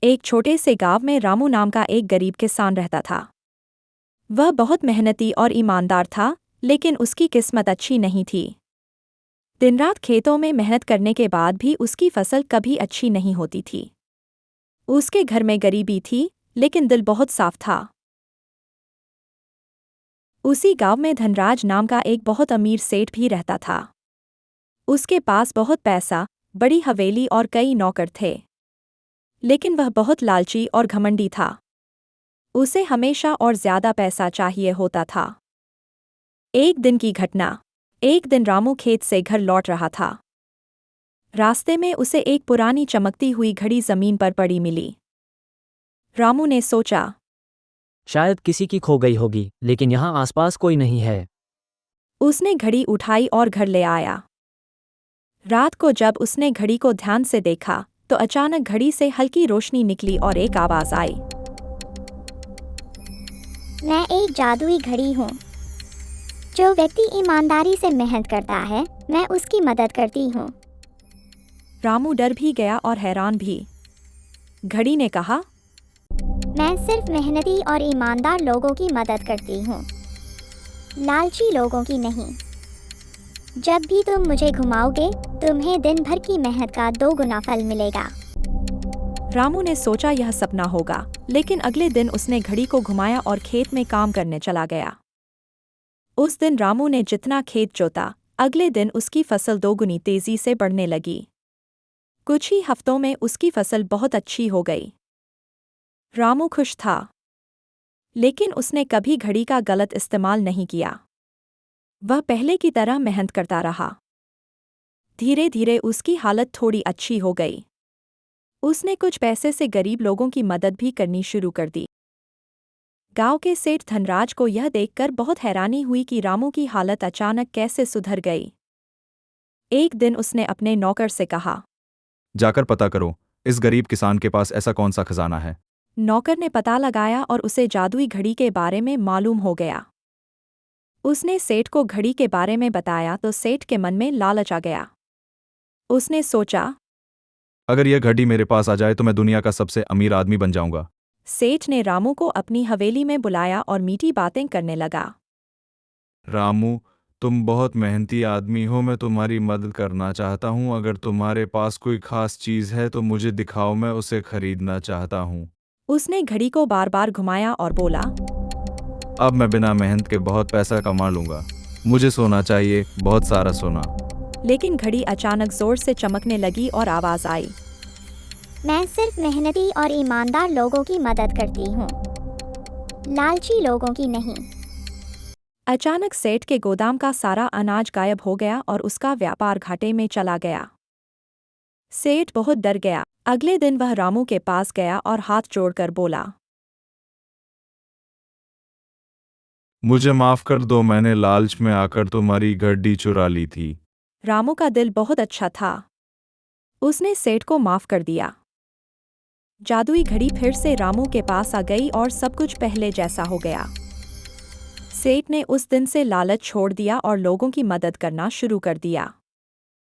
एक छोटे से गांव में रामू नाम का एक गरीब किसान रहता था। वह बहुत मेहनती और ईमानदार था, लेकिन उसकी किस्मत अच्छी नहीं थी। दिन रात खेतों में मेहनत करने के बाद भी उसकी फसल कभी अच्छी नहीं होती थी। उसके घर में गरीबी थी, लेकिन दिल बहुत साफ था। उसी गांव में धनराज नाम का एक बहुत अमीर सेठ भी रहता था। उसके पास बहुत पैसा, बड़ी हवेली और कई नौकर थे। लेकिन वह बहुत लालची और घमंडी था। उसे हमेशा और ज्यादा पैसा चाहिए होता था। एक दिन की घटना। एक दिन रामू खेत से घर लौट रहा था। रास्ते में उसे एक पुरानी चमकती हुई घड़ी जमीन पर पड़ी मिली। रामू ने सोचा, शायद किसी की खो गई होगी, लेकिन यहाँ आसपास कोई नहीं है। उसने घड़ी उठाई और घर ले आया। रात को जब उसने घड़ी को ध्यान से देखा, तो अचानक घड़ी से हल्की रोशनी निकली और एक आवाज आई। मैं एक जादुई घड़ी हूँ। जो व्यक्ति ईमानदारी से मेहनत करता है, मैं उसकी मदद करती हूँ। रामू डर भी गया और हैरान भी। घड़ी ने कहा, मैं सिर्फ मेहनती और ईमानदार लोगों की मदद करती हूँ, लालची लोगों की नहीं। जब भी तुम मुझे घुमाओगे, तुम्हें दिन भर की मेहनत का 2 गुना फल मिलेगा। रामू ने सोचा यह सपना होगा, लेकिन अगले दिन उसने घड़ी को घुमाया और खेत में काम करने चला गया। उस दिन रामू ने जितना खेत जोता, अगले दिन उसकी फसल 2 गुनी तेजी से बढ़ने लगी। कुछ ही हफ्तों में उसकी फसल बहुत अच्छी हो गई। रामू खुश था, लेकिन उसने कभी घड़ी का गलत इस्तेमाल नहीं किया। वह पहले की तरह मेहनत करता रहा। धीरे धीरे उसकी हालत थोड़ी अच्छी हो गई। उसने कुछ पैसे से गरीब लोगों की मदद भी करनी शुरू कर दी। गांव के सेठ धनराज को यह देखकर बहुत हैरानी हुई कि रामू की हालत अचानक कैसे सुधर गई। एक दिन उसने अपने नौकर से कहा, जाकर पता करो, इस गरीब किसान के पास ऐसा कौन सा खजाना है। नौकर ने पता लगाया और उसे जादुई घड़ी के बारे में मालूम हो गया। उसने सेठ को घड़ी के बारे में बताया तो सेठ के मन में लालच आ गया। उसने सोचा, अगर यह घड़ी मेरे पास आ जाए तो मैं दुनिया का सबसे अमीर आदमी बन जाऊंगा। सेठ ने रामू को अपनी हवेली में बुलाया और मीठी बातें करने लगा। रामू, तुम बहुत मेहनती आदमी हो, मैं तुम्हारी मदद करना चाहता हूँ। अगर तुम्हारे पास कोई खास चीज़ है तो मुझे दिखाओ, मैं उसे खरीदना चाहता हूँ। उसने घड़ी को बार बार घुमाया और बोला, अब मैं बिना मेहनत के बहुत पैसा कमा लूँगा। मुझे सोना चाहिए, बहुत सारा सोना। लेकिन घड़ी अचानक जोर से चमकने लगी और आवाज आई, मैं सिर्फ मेहनती और ईमानदार लोगों की मदद करती हूँ, लालची लोगों की नहीं। अचानक सेठ के गोदाम का सारा अनाज गायब हो गया और उसका व्यापार घाटे में चला गया। सेठ बहुत डर गया। अगले दिन वह रामू के पास गया और हाथ जोड़कर बोला, मुझे माफ़ कर दो, मैंने लालच में आकर तुम्हारी घड़ी चुरा ली थी। रामू का दिल बहुत अच्छा था। उसने सेठ को माफ कर दिया। जादुई घड़ी फिर से रामू के पास आ गई और सब कुछ पहले जैसा हो गया। सेठ ने उस दिन से लालच छोड़ दिया और लोगों की मदद करना शुरू कर दिया।